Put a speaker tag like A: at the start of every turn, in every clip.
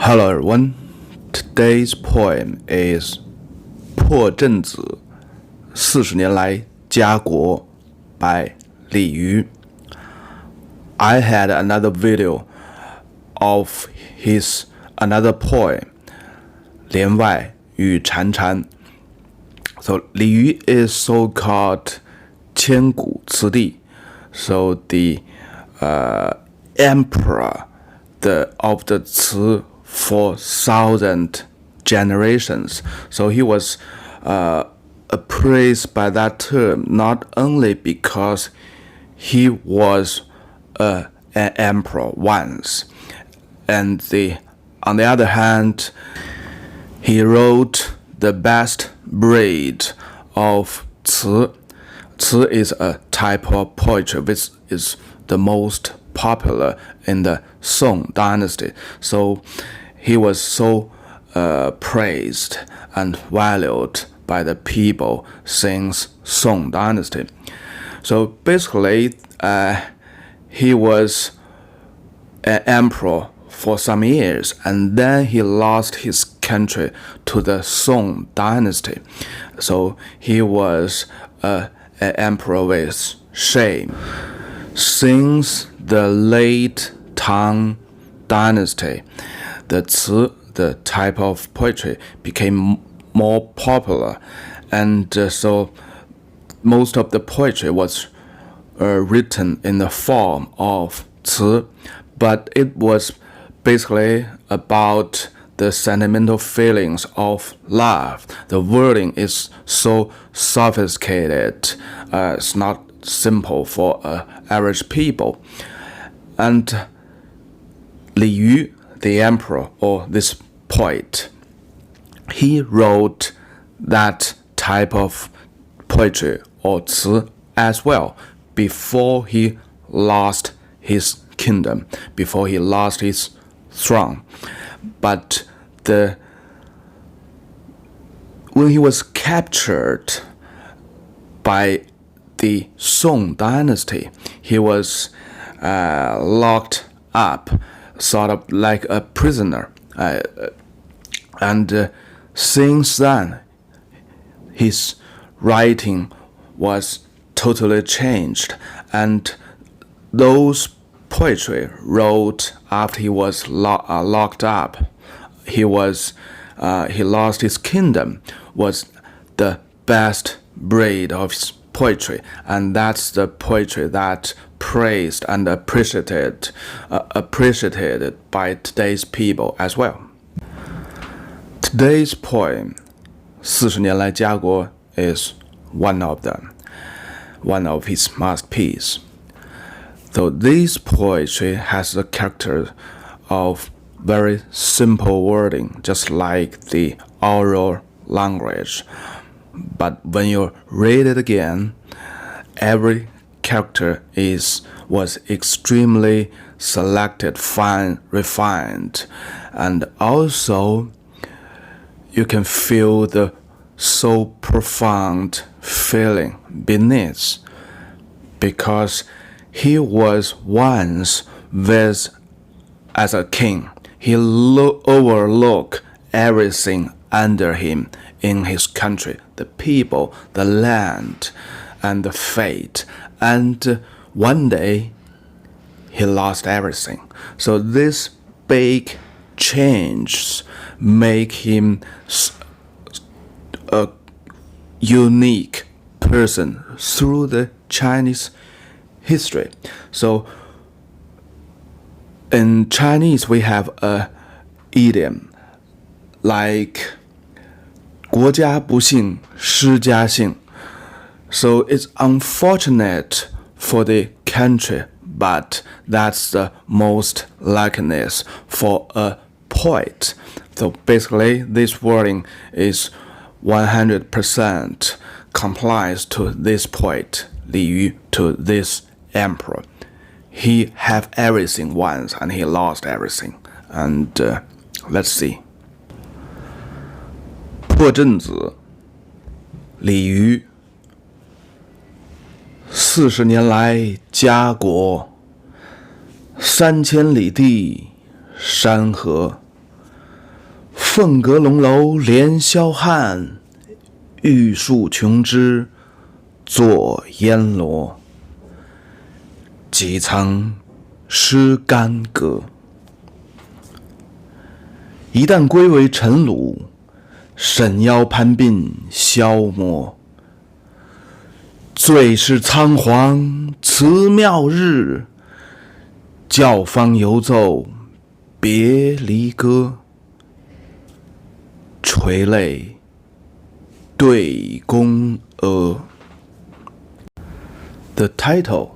A: Hello everyone. Today's poem is 破阵子40年来家国 by 李渔. I had another video of his another poem 帘外与潺潺. So 李渔 is so called 千古词帝. So the emperor of the 词 for 1,000 generations. So he was appraised by that term not only because he was an emperor once, and on the other hand, he wrote the best breed of 词. 词 is a type of poetry which is the most popular in the Song dynasty. So he was so praised and valued by the people since Song dynasty. So basically, he was an emperor for some years, and then he lost his country to the Song dynasty. So he was an emperor with shame. Since the late Tang dynasty, the 词, the type of poetry, became more popular, and so most of the poetry was written in the form of 词, but it was basically about the sentimental feelings of love. The wording is so sophisticated, it's not simple for average people. And Li Yu, the emperor, or this poet, he wrote that type of poetry or 词 as well before he lost his kingdom, before he lost his throne. But when he was captured by the Song dynasty, he was locked up, sort of like a prisoner. And since then, his writing was totally changed. And those poetry wrote after he was locked up, he lost his kingdom, was the best breed of his poetry, and that's the poetry that praised and appreciated by today's people as well. Today's poem, 40年来家国, is one of them, one of his masterpieces. So this poetry has the character of very simple wording, just like the oral language. But when you read it again, every character was extremely selected, fine, refined, and also you can feel the so profound feeling beneath, because he was once as a king. He overlooked everything under him in his country, the people, the land, and the fate. And one day, he lost everything. So this big change make him a unique person through the Chinese history. So in Chinese, we have a idiom like 国家不幸诗家幸. So it's unfortunate for the country, but that's the most likeness for a poet. So basically, this wording is 100% complies to this poet, Li Yu, to this emperor. He had everything once and he lost everything. And let's see. 破阵子李渔40年来家国，3000里地山河，凤阁龙楼连霄汉，玉树琼枝作烟罗。几曾诗干戈？一旦归为尘虏，沈腰攀鬓消磨。最是仓皇辞庙日，教坊犹奏别离歌。垂泪对宫阿。The title,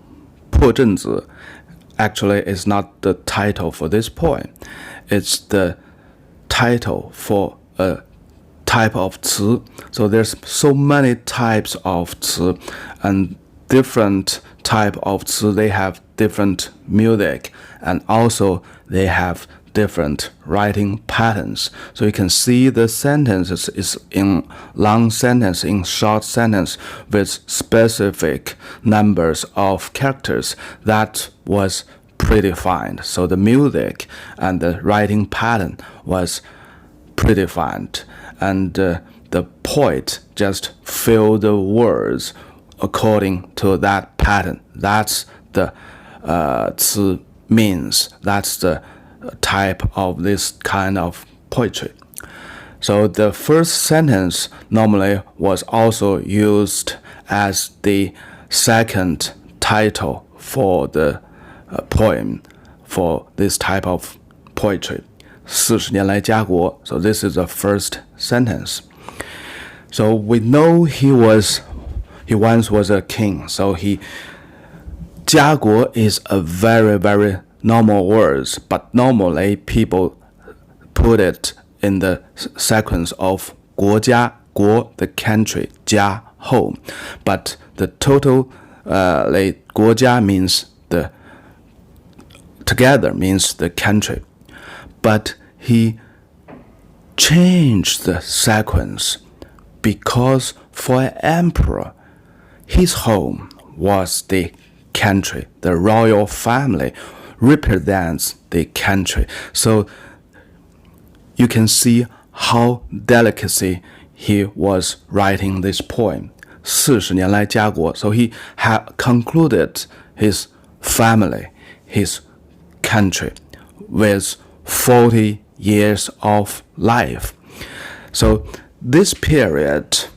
A: 破阵子, actually is not the title for this poem. It's the title for a type of 词. So there's so many types of 词, and different type of 词, they have different music, and also they have different writing patterns. So you can see the sentences is in long sentence, in short sentence, with specific numbers of characters that was predefined. So the music and the writing pattern was predefined, and the poet just filled the words according to that pattern. That's the 词 means. That's the type of this kind of poetry. So the first sentence normally was also used as the second title for the poem for this type of poetry. 40年来家国. So this is the first sentence. So we know he once was a king. So 家国 is a very, very normal words, but normally people put it in the sequence of 国家, 国, the country, 家, home. But the total, 国家 means the together, means the country. But he changed the sequence because for an emperor, his home was the country. The royal family represents the country. So you can see how delicacy he was writing this poem. 40年来家国. So he had concluded his family, his country, with 40 years of life. So this period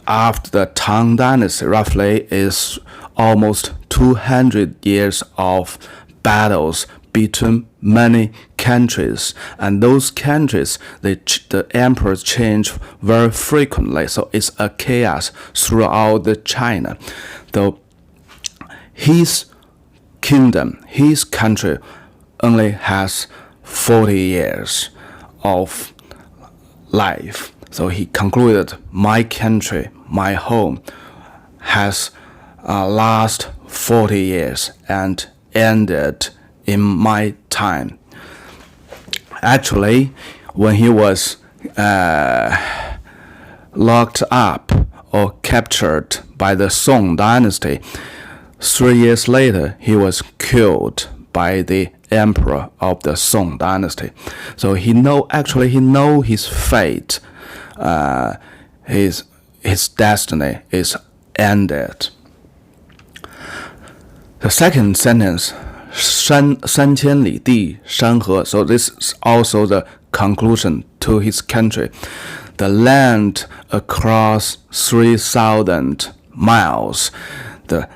A: after the Tang Dynasty roughly is almost 200 years of battles between many countries, and those countries, the emperors change very frequently, so it's a chaos throughout the China. Though his kingdom, his country only has 40 years of life. So he concluded, my country, my home, has last 40 years and ended in my time. Actually, when he was locked up or captured by the Song dynasty, 3 years later he was killed by the emperor of the Song dynasty. So he know his fate. His destiny is ended. The second sentence, 三千里地山河. So this is also the conclusion to his country. The land across 3,000 miles. The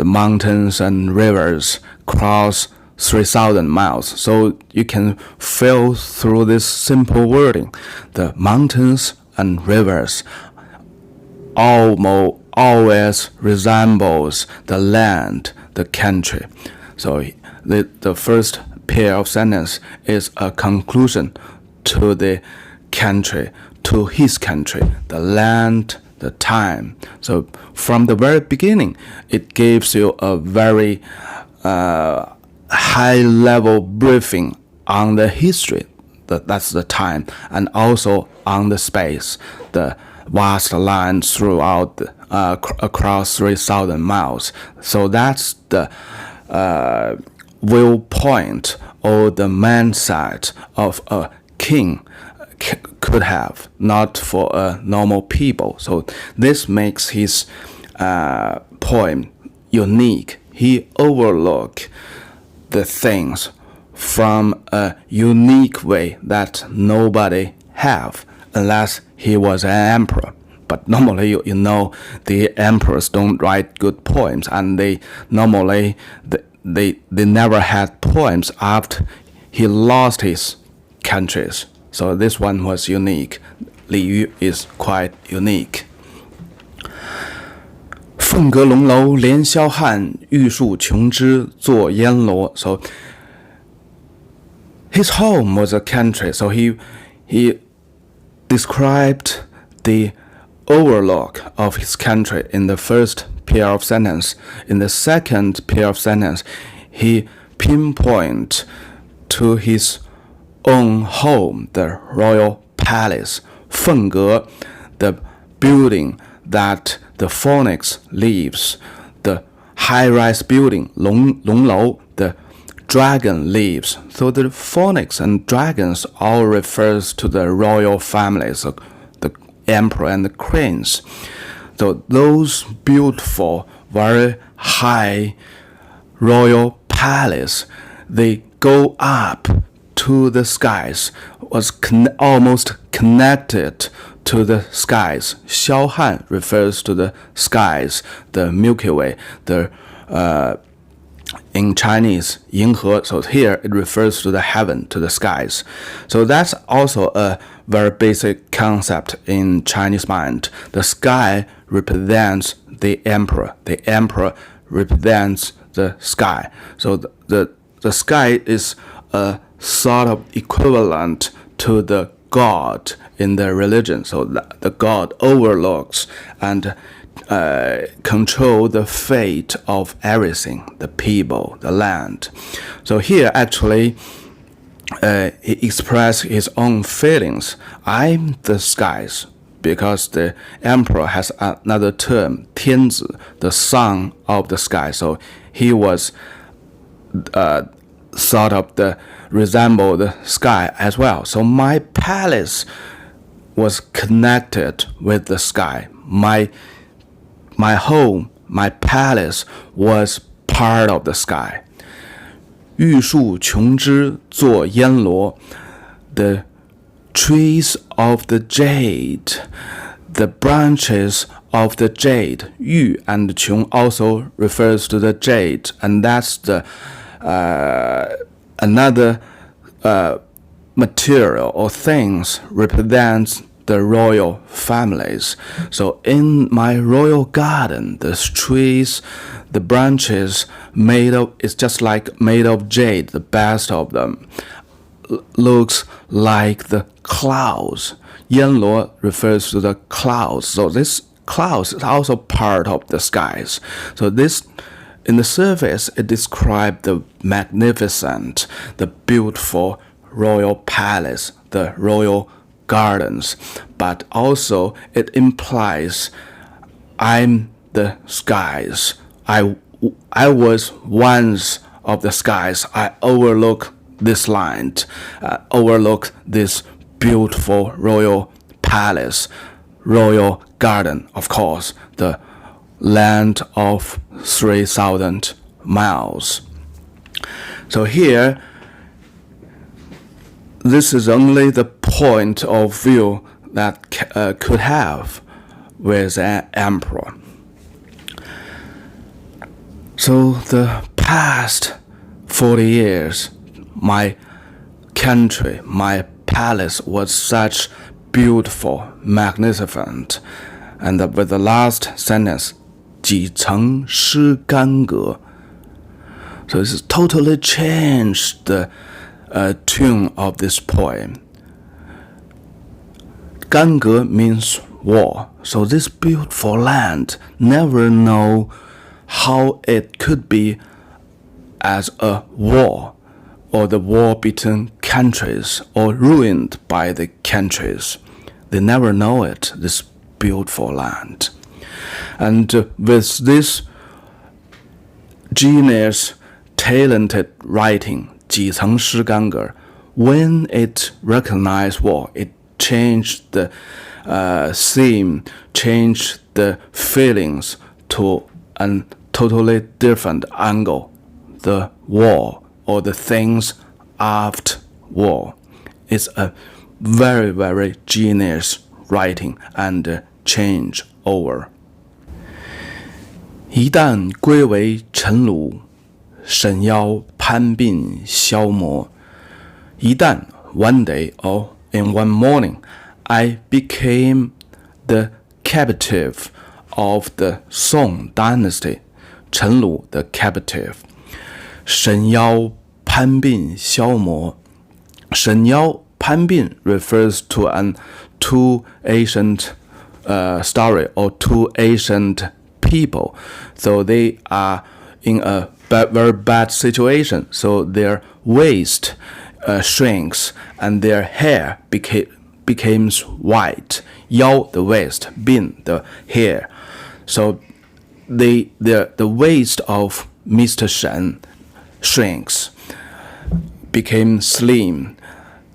A: mountains and rivers cross 3,000 miles. So you can feel through this simple wording. The mountains and rivers always resembles the land, the country. So the first pair of sentences is a conclusion to the country, to his country, the land, the time. So from the very beginning, it gives you a very high-level briefing on the history, that's the time, and also on the space, the vast land throughout across 3,000 miles. So that's the viewpoint or the mindset of a king could have, not for normal people. So this makes his poem unique. He overlooked the things from a unique way that nobody have, unless he was an emperor. But normally, you know, the emperors don't write good poems, and they normally they never had poems after he lost his countries. So this one was unique. Li Yu is quite unique. 凤阁龙楼连霄汉，玉树琼枝作烟罗. So his home was a country. So he described the overlook of his country in the first pair of sentence. In the second pair of sentence, he pinpointed to his own home, the royal palace. 凤阁, the building that the phoenix lives. The high-rise building, 龙楼, the dragon lives. So the phoenix and dragons all refers to the royal families, the emperor and the queens. So those beautiful, very high royal palace, they go up to the skies, was almost connected to the skies. 霄汉 refers to the skies, the Milky Way, the in Chinese, 银河. So here it refers to the heaven, to the skies. So that's also a very basic concept in Chinese mind. The sky represents the emperor. The emperor represents the sky. So the sky is a sort of equivalent to the God in the religion. So the God overlooks and control the fate of everything, the people, the land. So here actually he expressed his own feelings. I'm the skies, because the emperor has another term, 天子, the son of the sky. So he was sort of resemble the sky as well. So my palace was connected with the sky. My home, my palace was part of the sky. 玉树琼枝作烟罗, the trees of the jade, the branches of the jade. 玉 and 琼 also refers to the jade, and that's the another material or things represents the royal families. So in my royal garden, the trees, the branches it's just like made of jade. The best of them looks like the clouds. 烟罗 refers to the clouds. So this clouds is also part of the skies. So this, in the surface, it describes the magnificent, the beautiful royal palace, the royal gardens, but also it implies I'm the skies. I was once of the skies. I overlook this land, overlook this beautiful royal palace, royal garden, of course, the land of 3,000 miles. So here, this is only the point of view that could have with an emperor. So the past 40 years, my country, my palace was such beautiful, magnificent. And with the last sentence, 几层诗干阁. So this has totally changed the tune of this poem. 干阁 means war. So this beautiful land never know how it could be as a war, or the war between countries, or ruined by the countries. They never know it, this beautiful land. And with this genius, talented writing, 几层诗干阁, when it recognized war, it changed the theme, changed the feelings to a totally different angle. The war or the things after war. It's a very, very genius writing and change over. 一旦归为臣虏，沈腰攀鬓消磨。一旦 one day or in one morning, I became the captive of the Song dynasty. 臣虏 the captive. 沈腰攀鬓消磨。沈腰攀鬓 refers to an two ancient story or two ancient people. So they are in a very bad situation. So their waist shrinks and their hair becomes white. 腰 the waist, 鬓 the hair. So the waist of Mr. Shen shrinks, became slim.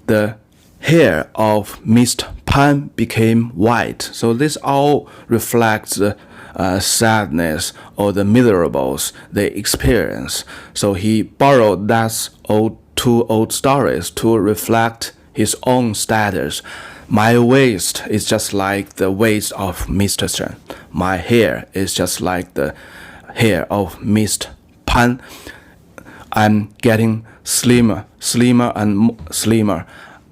A: The hair of Mr. Pan became white. So this all reflects the sadness or the miserables they experience. So he borrowed that two old stories to reflect his own status. My waist is just like the waist of Mr. Shen. My hair is just like the hair of Mr. Pan. I'm getting slimmer and slimmer.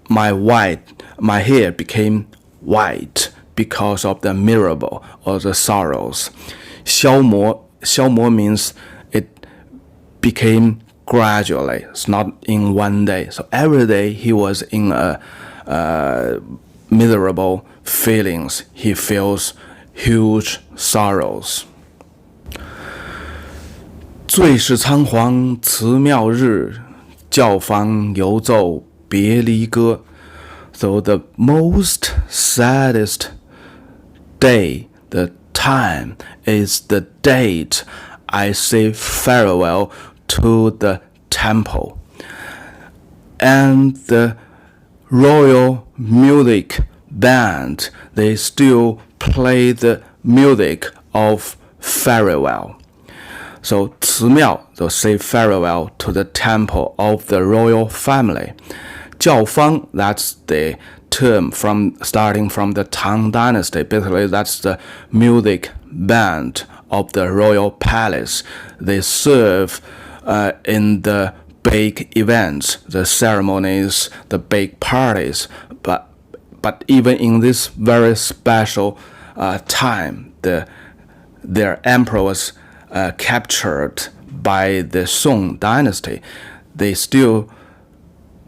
A: My hair became white because of the miserable or the sorrows. 消磨 means it became gradually. It's not in one day. So every day he was in a miserable feelings. He feels huge sorrows. 最是仓皇辞庙日，教坊犹奏别离歌。So the most saddest day, the time, is the date I say farewell to the temple. And the royal music band, they still play the music of farewell. So 辞庙, they'll say farewell to the temple of the royal family. 教坊, that's the term starting from the Tang dynasty. Basically, that's the music band of the royal palace. They serve in the big events, the ceremonies, the big parties. But even in this very special time, their emperor was captured by the Song dynasty. They still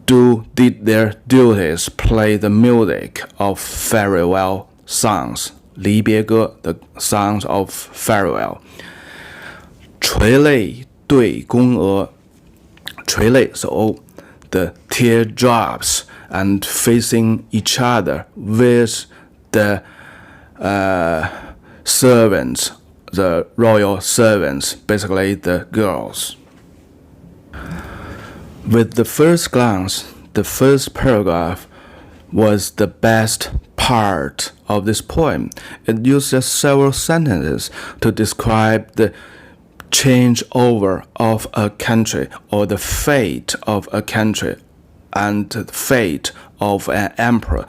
A: did their duties, play the music of farewell songs, 离别歌, the songs of farewell. 垂泪对宫娥，垂泪, so the teardrops and facing each other with the servants, the royal servants, basically the girls. With the first glance, the first paragraph was the best part of this poem. It uses several sentences to describe the changeover of a country or the fate of a country and the fate of an emperor,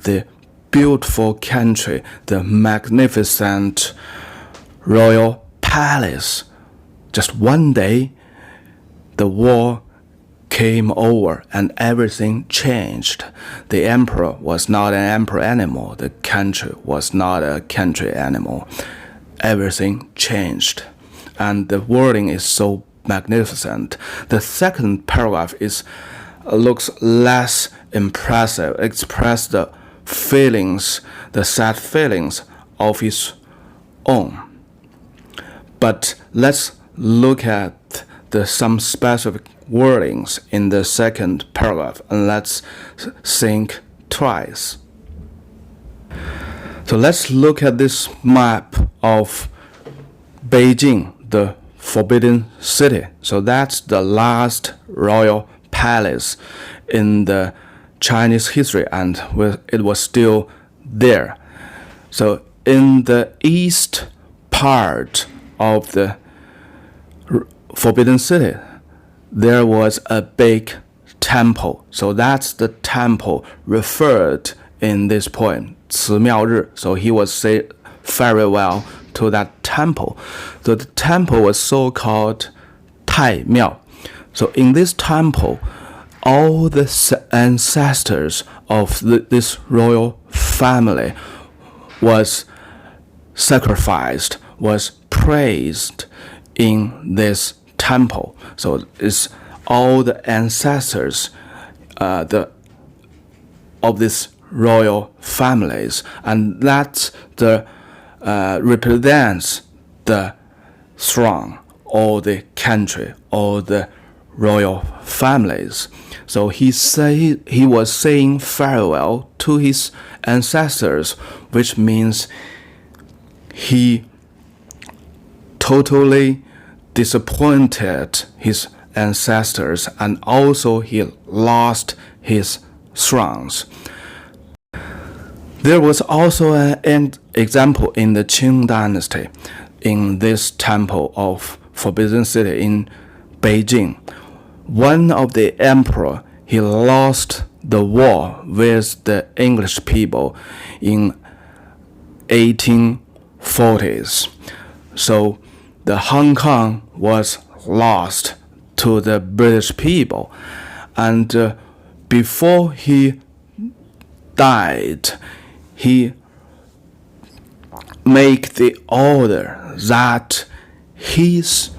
A: the beautiful country, the magnificent royal palace. Just one day, the war came over and everything changed. The emperor was not an emperor anymore. The country was not a country anymore. Everything changed. And the wording is so magnificent. The second paragraph looks less impressive, express the feelings, the sad feelings of his own. But let's look at some specific wordings in the second paragraph and let's think twice. So let's look at this map of Beijing, the Forbidden City. So that's the last royal palace in the Chinese history, and it was still there. So in the east part of the Forbidden City, there was a big temple. So that's the temple referred in this poem, 慈庙日. So he was say farewell to that temple. So the temple was so called 太庙. So in this temple, all the ancestors of this royal family was sacrificed, was praised in this temple. So it's all the ancestors of these royal families, and that represents the throne or the country or the royal families. So he was saying farewell to his ancestors, which means he totally disappointed his ancestors, and also he lost his thrones. There was also an example in the Qing dynasty in this temple of Forbidden City in Beijing. One of the emperor, he lost the war with the English people in 1840s. So the Hong Kong was lost to the British people, and before he died, he made the order that his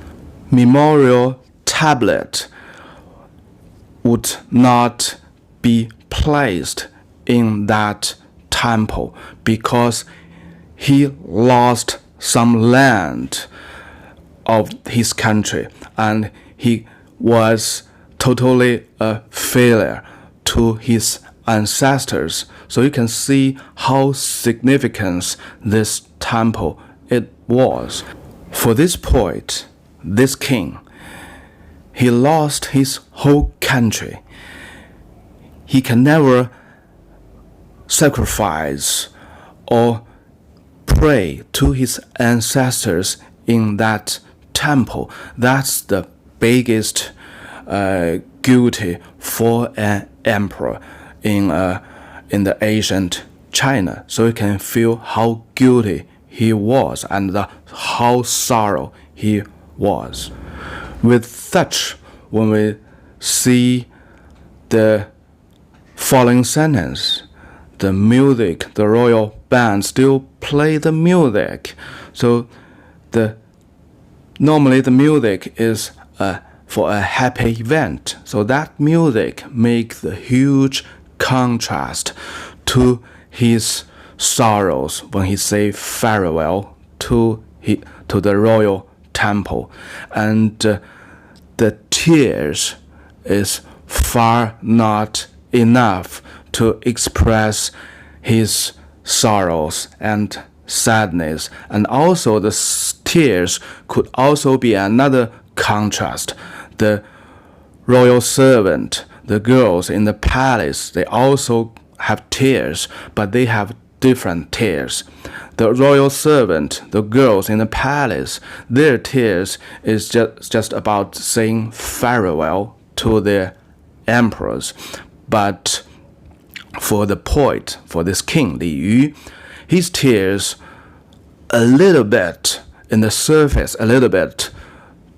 A: memorial tablet would not be placed in that temple because he lost some land of his country, and he was totally a failure to his ancestors. So you can see how significant this temple it was. For this poet, this king, he lost his whole country. He can never sacrifice or pray to his ancestors in that temple. That's the biggest guilty for an emperor in the ancient China. So you can feel how guilty he was and how sorrow he was. With such, when we see the following sentence, the music, the royal band still play the music. So normally the music is for a happy event. So that music makes the huge contrast to his sorrows when he say farewell to the royal temple, and the tears is far not enough to express his sorrows and sadness. And also the tears could also be another contrast. The royal servant, the girls in the palace, they also have tears, but they have different tears. The royal servant, the girls in the palace, their tears is just about saying farewell to their emperors. But for the poet, for this king, Li Yu, his tears a little bit in the surface, a little bit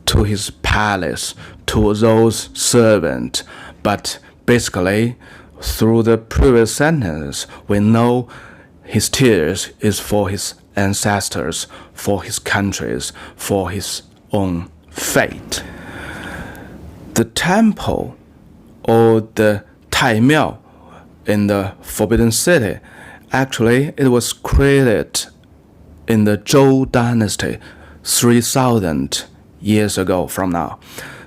A: to his palace, to those servants. But basically, through the previous sentence, we know his tears is for his ancestors, for his countries, for his own fate. The temple, or the 太庙 in the Forbidden City, actually it was created in the Zhou dynasty 3,000 years ago from now.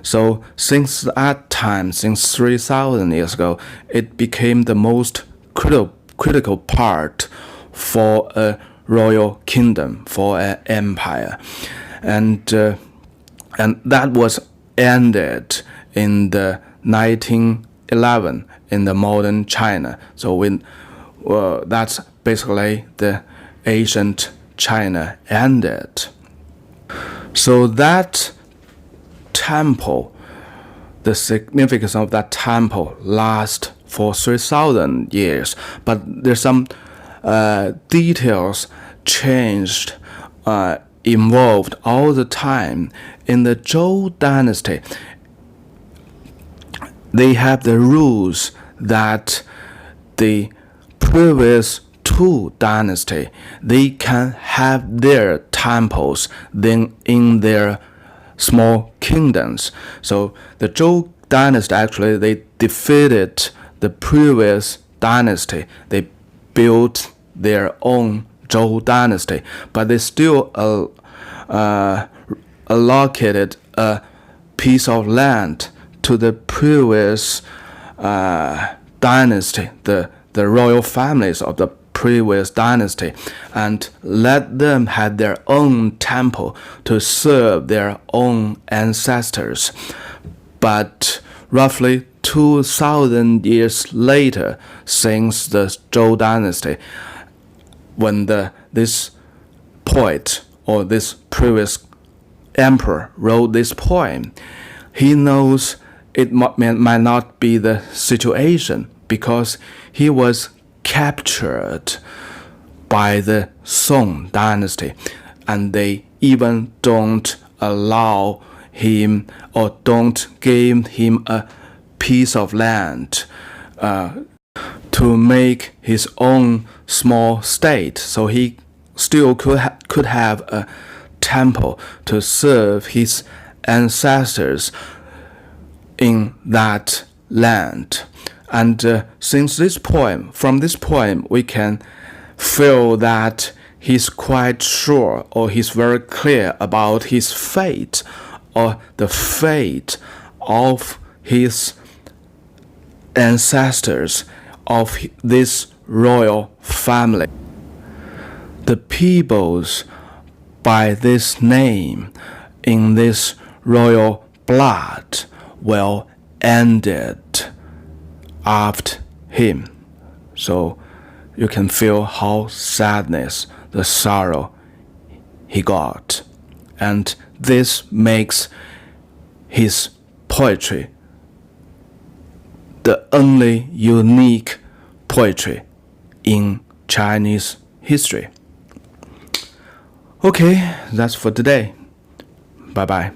A: So since that time, since 3,000 years ago, it became the most critical part for a royal kingdom, for an empire, and that was ended in the 1911 in the modern China. So that's basically the ancient China ended. So that temple, the significance of that temple lasts for 3,000 years, but there's some details changed, involved all the time. In the Zhou dynasty, they have the rules that the previous two dynasty, they can have their temples then in their small kingdoms. So the Zhou dynasty, actually, they defeated the previous dynasty. They built their own Zhou dynasty, but they still allocated a piece of land to the previous dynasty, the royal families of the previous dynasty, and let them have their own temple to serve their own ancestors. But roughly 2,000 years later, since the Zhou dynasty, when this poet or this previous emperor wrote this poem, he knows it might not be the situation, because he was captured by the Song dynasty, and they even don't allow him or don't give him a piece of land to make his own small state. So he still could have a temple to serve his ancestors in that land. And since from this poem, we can feel that he's quite sure, or he's very clear about his fate, or the fate of his ancestors, of this royal family. The peoples by this name, in this royal blood, will ended after him. So you can feel how sadness, the sorrow he got. And this makes his poetry the only unique poetry in Chinese history. Okay, that's for today. Bye-bye.